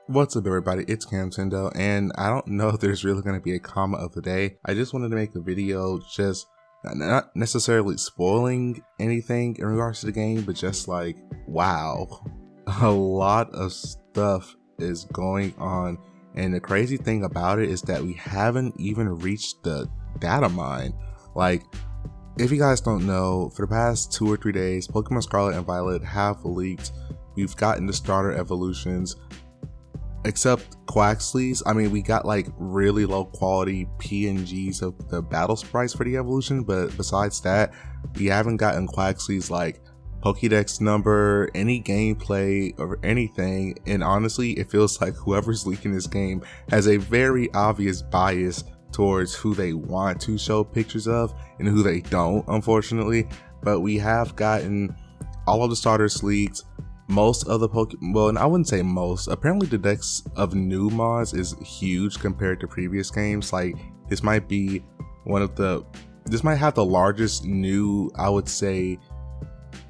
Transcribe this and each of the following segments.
What's up, everybody? It's Camtendo, and I don't know if there's really going to be a comment of the day. I just wanted to make a video just not necessarily spoiling anything in regards to the game, but just like, wow, a lot of stuff is going on. And the crazy thing about it is that we haven't even reached the data mine. Like, if you guys don't know, for the past 2 or 3 days, Pokemon Scarlet and Violet have leaked. We've gotten the starter evolutions. Except Quaxly's, I mean, we got like really low quality PNGs of the battle sprites for the evolution, but besides that, we haven't gotten Quaxly's like Pokédex number, any gameplay or anything. And honestly, it feels like whoever's leaking this game has a very obvious bias towards who they want to show pictures of and who they don't, unfortunately. But we have gotten all of the starters leaked. Most of the well, and I wouldn't say most, apparently the dex of new mods is huge compared to previous games. Like, this might be this might have the largest new, I would say,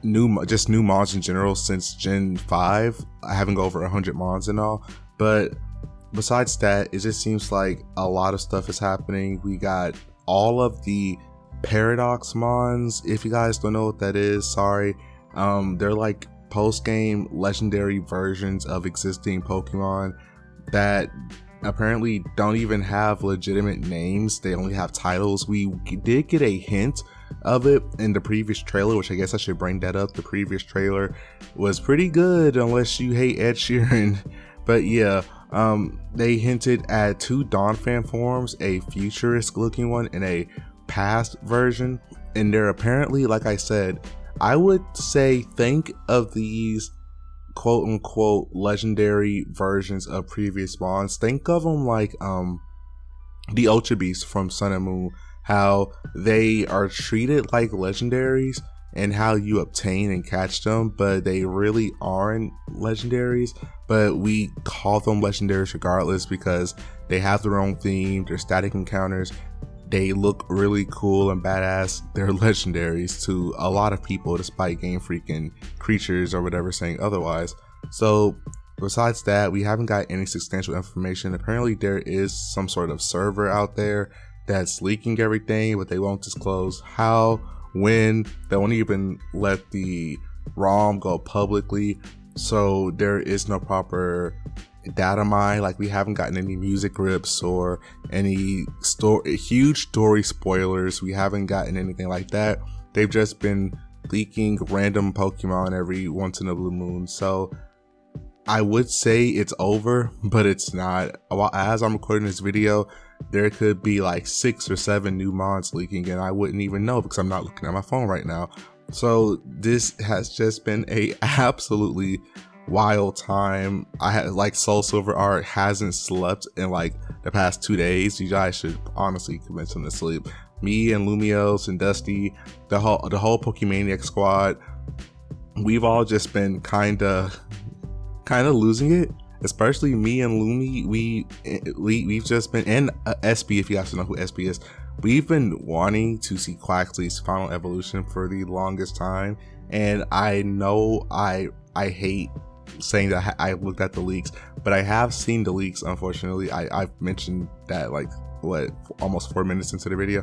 new mods in general since Gen 5. I haven't go over 100 mods and all, but besides that, it just seems like a lot of stuff is happening. We got all of the Paradox mods. If you guys don't know what that is, sorry. They're like post-game legendary versions of existing Pokemon that apparently don't even have legitimate names. They only have titles. We did get a hint of it in the previous trailer, which I guess I should bring that up. The previous trailer was pretty good unless you hate Ed Sheeran. But yeah, they hinted at 2 Donphan forms, a futuristic looking one and a past version, and they're apparently, like I said, I would say think of these quote unquote legendary versions of previous mons. Think of them like the Ultra Beasts from Sun and Moon, how they are treated like legendaries and how you obtain and catch them, but they really aren't legendaries. But we call them legendaries regardless because they have their own theme, they're static encounters. They look really cool and badass. They're legendaries to a lot of people, despite Game Freak and creatures or whatever saying otherwise. So besides that, we haven't got any substantial information. Apparently there is some sort of server out there that's leaking everything, but they won't disclose how, when. They won't even let the ROM go publicly. So there is no proper data mine. Like, we haven't gotten any music rips or any huge story spoilers. We haven't gotten anything like that. They've just been leaking random Pokemon every once in a blue moon. So I would say it's over, but it's not. As I'm recording this video, there could be like 6 or 7 new mods leaking and I wouldn't even know because I'm not looking at my phone right now. So this has just been a absolutely wild time. I had like Soul Silver Art hasn't slept in like the past 2 days. You guys should honestly convince him to sleep. Me and Lumios and Dusty, the whole Pokemaniac squad, we've all just been kind of losing it. Especially me and Lumi, we've just been, and SB, if you guys don't know who SB is, we've been wanting to see Quaxly's final evolution for the longest time. And I know I hate saying that I looked at the leaks, but I have seen the leaks. Unfortunately, I've mentioned that like almost 4 minutes into the video.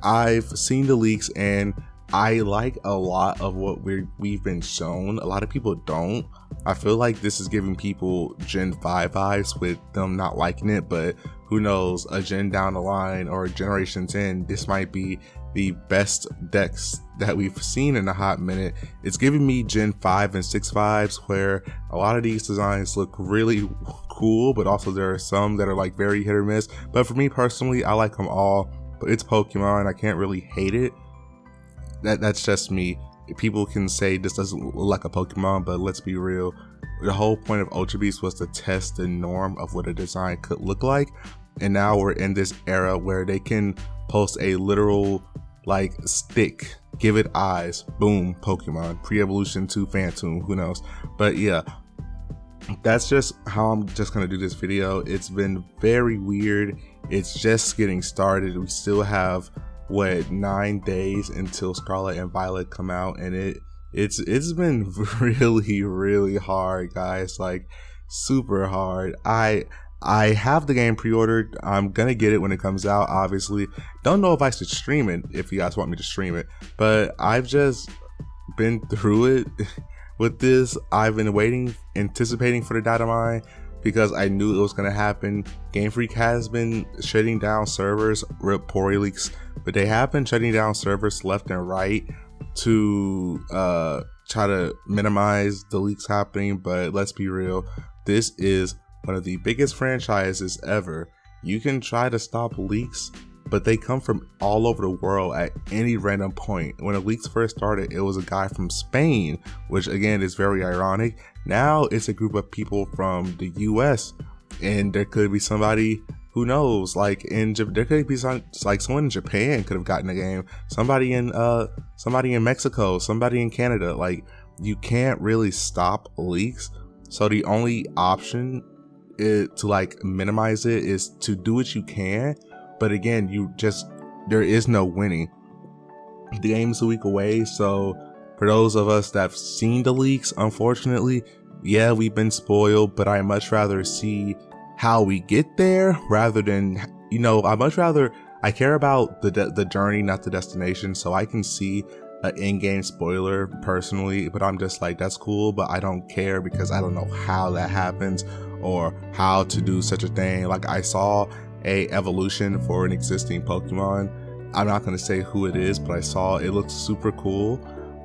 I've seen the leaks and I like a lot of what we've been shown. A lot of people don't. I feel like this is giving people Gen 5 vibes with them not liking it, but who knows, a gen down the line or Generation 10, this might be the best decks that we've seen in a hot minute. It's giving me Gen 5 and 6 vibes, where a lot of these designs look really cool, but also there are some that are like very hit or miss. But for me personally, I like them all, but it's Pokemon. I can't really hate it. That's just me. People can say this doesn't look like a Pokemon, but let's be real. The whole point of Ultra Beast was to test the norm of what a design could look like. And now we're in this era where they can post a literal like stick, give it eyes, boom, Pokemon, pre-evolution to Phantom, who knows. But yeah, that's just how I'm just gonna do this video. It's been very weird. It's just getting started. We still have what 9 days until Scarlet and Violet come out, and it's been really hard, guys. Like, super hard. I have the game pre-ordered. I'm gonna get it when it comes out, obviously. Don't know if I should stream it, if you guys want me to stream it, but I've just been through it with this. I've been waiting, anticipating for the data mine, because I knew it was gonna happen. Game Freak has been shutting down servers, rip Pori leaks, but they have been shutting down servers left and right to try to minimize the leaks happening. But let's be real, this is one of the biggest franchises ever. You can try to stop leaks, but they come from all over the world at any random point. When the leaks first started, it was a guy from Spain, which again is very ironic. Now it's a group of people from the US, and there could be somebody, who knows, like there could be someone in Japan could have gotten the game, somebody in Mexico, somebody in Canada. Like, you can't really stop leaks, so the only option to like minimize it is to do what you can. But again, there is no winning. The game's a week away, so for those of us that have seen the leaks, unfortunately, yeah, we've been spoiled, but I much rather see how we get there rather than, I care about the journey, not the destination. So I can see an in-game spoiler personally, but I'm just like, that's cool, but I don't care because I don't know how that happens or how to do such a thing. Like, I saw a evolution for an existing Pokemon. I'm not going to say who it is, but I saw it looks super cool.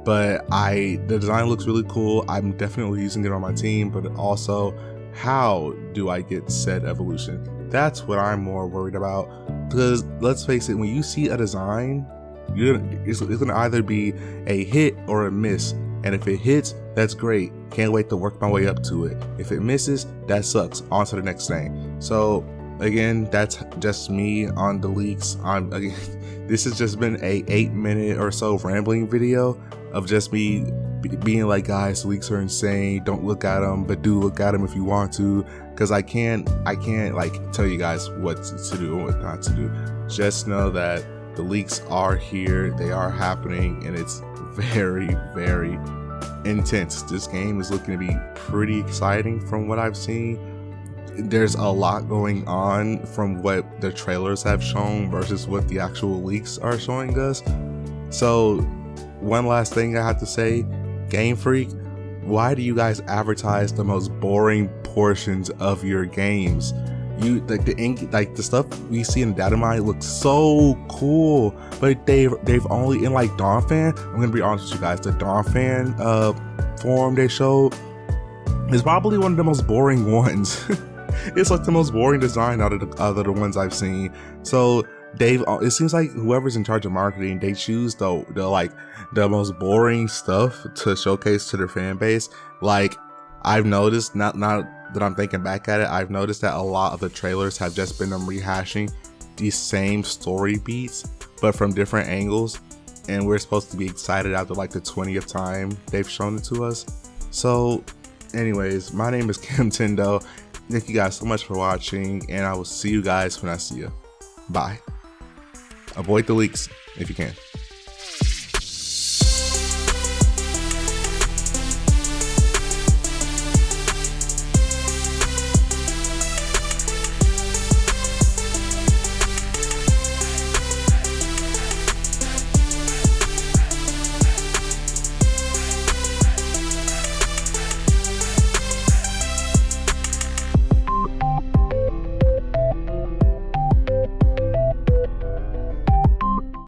But the design looks really cool. I'm definitely using it on my team, but also, how do I get said evolution? That's what I'm more worried about. Because let's face it, when you see a design, it's going to either be a hit or a miss. And if it hits, that's great. Can't wait to work my way up to it. If it misses, that sucks. On to the next thing. So again, that's just me on the leaks. This has just been a 8-minute or so rambling video of just me being like, guys, leaks are insane. Don't look at them, but do look at them if you want to. Because I can't like tell you guys what to do and what not to do. Just know that the leaks are here. They are happening, and it's very, very intense. This game is looking to be pretty exciting from what I've seen. There's a lot going on from what the trailers have shown versus what the actual leaks are showing us. So one last thing I have to say, Game Freak, why do you guys advertise the most boring portions of your games? You the stuff we see in data mine looks so cool, but they've only in like Donphan. I'm gonna be honest with you guys, the Donphan form they showed is probably one of the most boring ones. It's like the most boring design out of the ones I've seen. So it seems like whoever's in charge of marketing, they choose the most boring stuff to showcase to their fan base. Like, I've noticed, not that I'm thinking back at it, I've noticed that a lot of the trailers have just been them rehashing these same story beats, but from different angles. And we're supposed to be excited after like the 20th time they've shown it to us. So anyways, my name is Tendo. Thank you guys so much for watching, and I will see you guys when I see you. Bye. Avoid the leaks if you can.